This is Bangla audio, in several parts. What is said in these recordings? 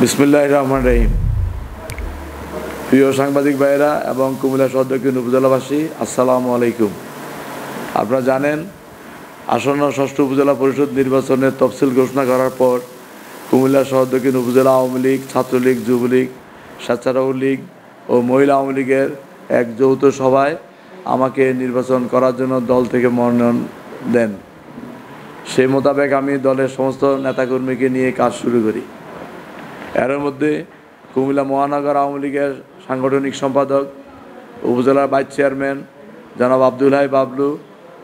বিসমিল্লাহির রহমানির রহিম। প্রিয় সাংবাদিক ভাইয়েরা এবং কুমিল্লা সদর দক্ষিণ উপজেলাবাসী, আসসালামু আলাইকুম। আপনারা জানেন, আসন্ন ষষ্ঠ উপজেলা পরিষদ নির্বাচনের তফসিল ঘোষণা করার পর কুমিল্লা সদর দক্ষিণ উপজেলা আওয়ামী লীগ, ছাত্রলীগ, যুবলীগ, স্বেচ্ছাসেবক লীগ ও মহিলা আওয়ামী লীগের এক যৌথ সভায় আমাকে নির্বাচন করার জন্য দল থেকে মনোনয়ন দেন। সেই মোতাবেক আমি দলের সমস্ত নেতাকর্মীকে নিয়ে কাজ শুরু করি। এর মধ্যে কুমিল্লা মহানগর আওয়ামী লীগের সাংগঠনিক সম্পাদক, উপজেলার ভাইস চেয়ারম্যান জনাব আব্দুল হাই বাবলু,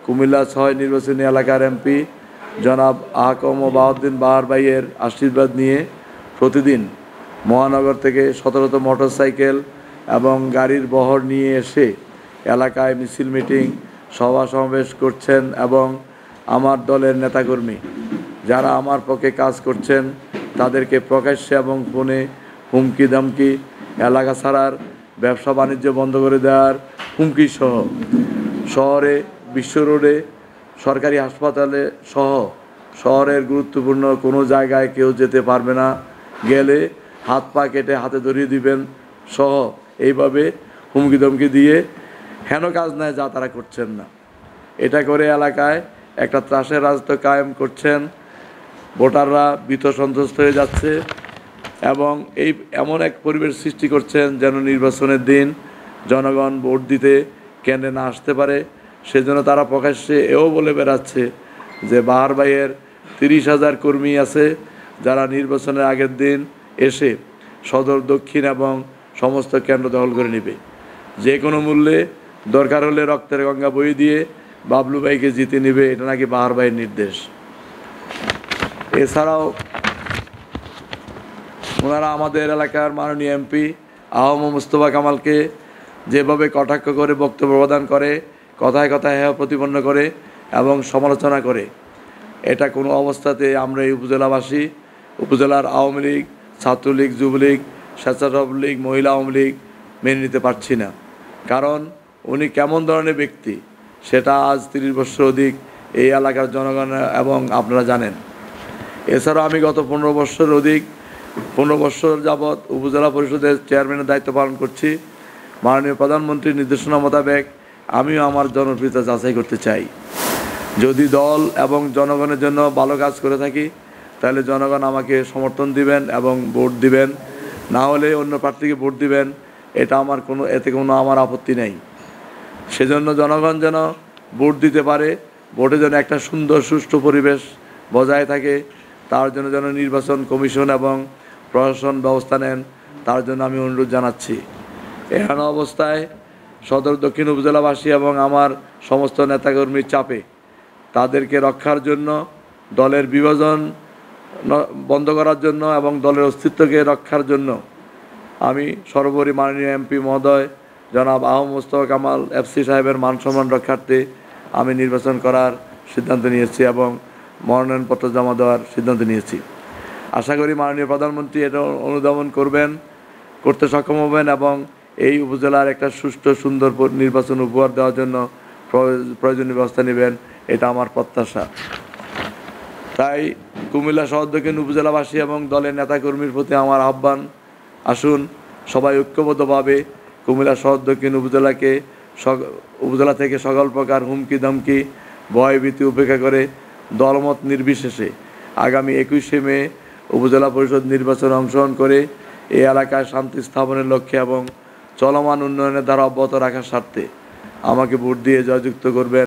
কুমিল্লা ৬ নির্বাচনী এলাকার এমপি জনাব আহকম বাহাউদ্দিন বাহার ভাইয়ের আশীর্বাদ নিয়ে প্রতিদিন মহানগর থেকে ১৭টা মোটরসাইকেল এবং গাড়ির বহর নিয়ে এসে এলাকায় মিছিল, মিটিং, সভা সমাবেশ করছেন এবং আমার দলের নেতাকর্মী যারা আমার পক্ষে কাজ করছেন তাদেরকে প্রকাশ্যে এবং ফোনে হুমকি ধামকি, এলাকা ছাড়ার, ব্যবসা বাণিজ্য বন্ধ করে দেওয়ার হুমকি সহ শহরে, বিশ্ব রোডে, সরকারি হাসপাতালে সহ শহরের গুরুত্বপূর্ণ কোনো জায়গায় কেউ যেতে পারবে না, গেলে হাত পা কেটে হাতে ধরিয়ে দিবেন সহ এইভাবে হুমকি ধমকি দিয়ে হেন কাজ নেয় যা তারা করছেন না। এটা করে এলাকায় একটা ত্রাসের রাজত্ব কায়েম করছেন। ভোটাররা ভীত সন্ত্রস্ত হয়ে যাচ্ছে এবং এমন এক পরিবেশ সৃষ্টি করছেন যেন নির্বাচনের দিন জনগণ ভোট দিতে কেন্দ্রে না আসতে পারে। সেজন্য তারা প্রকাশ্যে এও বলে বেড়াচ্ছে যে বাহার ভাইয়ের ৩০,০০০ কর্মী আছে যারা নির্বাচনের আগের দিন এসে সদর, দক্ষিণ এবং সমস্ত কেন্দ্র দখল করে নেবে। যে কোনো মূল্যে, দরকার হলে রক্তের গঙ্গা বই দিয়ে বাবলু ভাইকে জিতে নেবে। এটা নাকি বাহার ভাইয়ের নির্দেশ। এছাড়াও ওনারা আমাদের এলাকার মাননীয় এমপি আহম মুস্তফা কামালকে যেভাবে কটাক্ষ করে বক্তব্য প্রদান করে, কথায় কথায় হেয় প্রতিপন্ন করে এবং সমালোচনা করে, এটা কোনো অবস্থাতে আমরা এই উপজেলাবাসী, উপজেলার আওয়ামী লীগ, ছাত্রলীগ, যুবলীগ, স্বেচ্ছাসেবক লীগ, মহিলা আওয়ামী লীগ মেনে নিতে পারছি না। কারণ উনি কেমন ধরনের ব্যক্তি সেটা আজ ৩০ বছর অধিক এই এলাকার জনগণ এবং আপনারা জানেন। এছাড়াও আমি গত ১৫ বছর যাবৎ উপজেলা পরিষদের চেয়ারম্যানের দায়িত্ব পালন করছি। মাননীয় প্রধানমন্ত্রীর নির্দেশনা মোতাবেক আমিও আমার জনপ্রিয়তা যাচাই করতে চাই। যদি দল এবং জনগণের জন্য ভালো কাজ করে থাকি তাহলে জনগণ আমাকে সমর্থন দিবেন এবং ভোট দিবেন, না হলে অন্য প্রার্থীকে ভোট দিবেন। এতে কোনো আমার আপত্তি নেই। সেজন্য জনগণ যেন ভোট দিতে পারে, ভোটে যেন একটা সুন্দর সুষ্ঠু পরিবেশ বজায় থাকে, তার জন্য যেন নির্বাচন কমিশন এবং প্রশাসন ব্যবস্থা নেন, তার জন্য আমি অনুরোধ জানাচ্ছি। এহেন অবস্থায় সদর দক্ষিণ উপজেলাবাসী এবং আমার সমস্ত নেতাকর্মীর চাপে তাদেরকে রক্ষার জন্য, দলের বিভাজন বন্ধ করার জন্য এবং দলের অস্তিত্বকে রক্ষার জন্য আমি সর্বোপরি মাননীয় এমপি মহোদয় জনাব আহম মুস্তফা কামাল এফসি সাহেবের মান সম্মান রক্ষার্থে আমি নির্বাচন করার সিদ্ধান্ত নিয়েছি এবং মনোনয়নপত্র জমা দেওয়ার সিদ্ধান্ত নিয়েছি। আশা করি মাননীয় প্রধানমন্ত্রী এটা অনুধাবন করতে সক্ষম হবেন এবং এই উপজেলার একটা সুষ্ঠু সুন্দর নির্বাচন উপহার দেওয়ার জন্য প্রয়োজনীয় ব্যবস্থা নেবেন, এটা আমার প্রত্যাশা। তাই কুমিল্লা সদর দক্ষিণ উপজেলাবাসী এবং দলের নেতাকর্মীর প্রতি আমার আহ্বান, আসুন সবাই ঐক্যবদ্ধভাবে কুমিল্লা সদর দক্ষিণ উপজেলা থেকে সকল প্রকার হুমকি ধমকি, ভয় ভীতি উপেক্ষা করে দলমত নির্বিশেষে আগামী ২১শে মে উপজেলা পরিষদ নির্বাচনে অংশগ্রহণ করে এই এলাকায় শান্তি স্থাপনের লক্ষ্যে এবং চলমান উন্নয়নের ধারা অব্যাহত রাখার স্বার্থে আমাকে ভোট দিয়ে জয়যুক্ত করবেন।